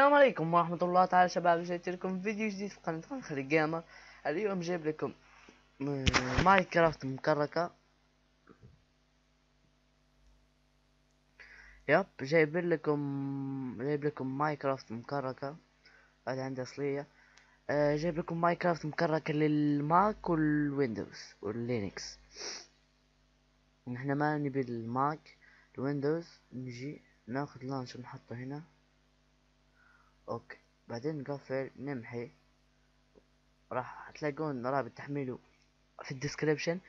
السلام عليكم ورحمة الله تعالى شباب، جيت لكم فيديو جديد في قناة خليج جيمر. اليوم جايب لكم ماينكرافت مكركة. جايب لكم ماينكرافت مكركة. هذه عندي أصلية. جايب لكم ماينكرافت مكركة للماك والويندوز واللينكس. نحنا ما نبي الماك، الويندوز نجي ناخذ لانش نحطه هنا. اوكي، بعدين نقفل نمحي. راح تلاقون رابط تحميله في الديسكريبشن.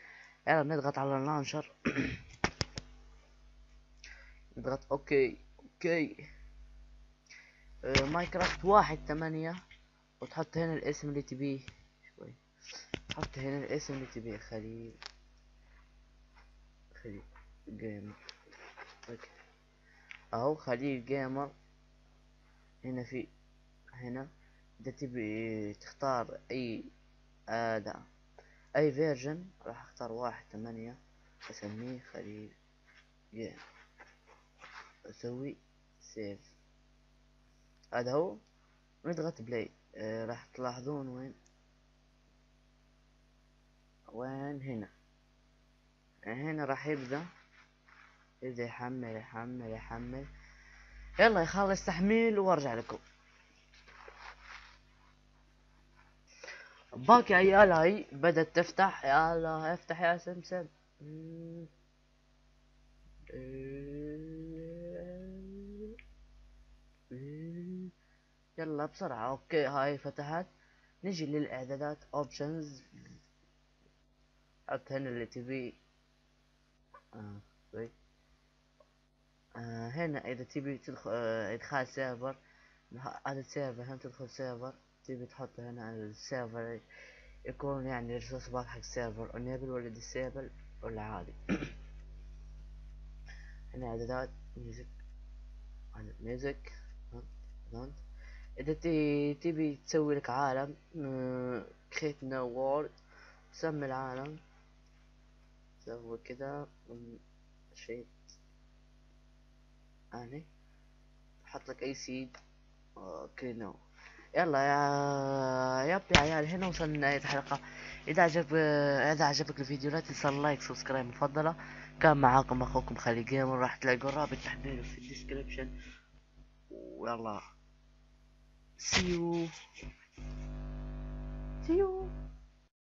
يلا نضغط على اللانشر. نضغط اوكي. ماينكرافت 1.8، وتحط هنا الاسم اللي تبيه. شوي تحط هنا الاسم اللي تبيه. خليل جيمر. اوكي، اهو خليل جيمر. هنا هنا اذا تبي تختار اي اداة، اي فيرجن، راح اختار 1.8. اسميه خليل جيمر. اسوي سيف. هذا هو. نضغط بلاي. راح تلاحظون وين هنا راح يبدأ يحمل. يلا يخلص تحميل وارجع لكم. باقي عيال هاي بدأت تفتح. يلا افتح يا سمسم. يلا بسرعة. اوكي هاي فتحت. نجي للاعدادات اوبشنز. حط هنا اللي تبي. طيب. هنا اذا تبي تدخل ادخال سيرفر. هذا السيرفر هنا تدخل سيرفر. تبي تحط هنا السيرفر يكون يعني الريسورس باك حق السيرفر انيبل ولا ديسيبل ولا عادي. هنا اعدادات ميوزك. اذا تبي تسوي لك عالم، create new world. سمي العالم. سوي كذا شيء اني. حط لك اي سيد. اوكي نو. يلا يا عيال، هنا وصلنا لنهاية الحلقة. إذا عجبك الفيديو لا تنسى اللايك سبسكرايب مفضلة. كان معاكم أخوكم خليل جيمر. راح تلاقوا الرابط تحميله في الديسكريبشن. ويلا see you.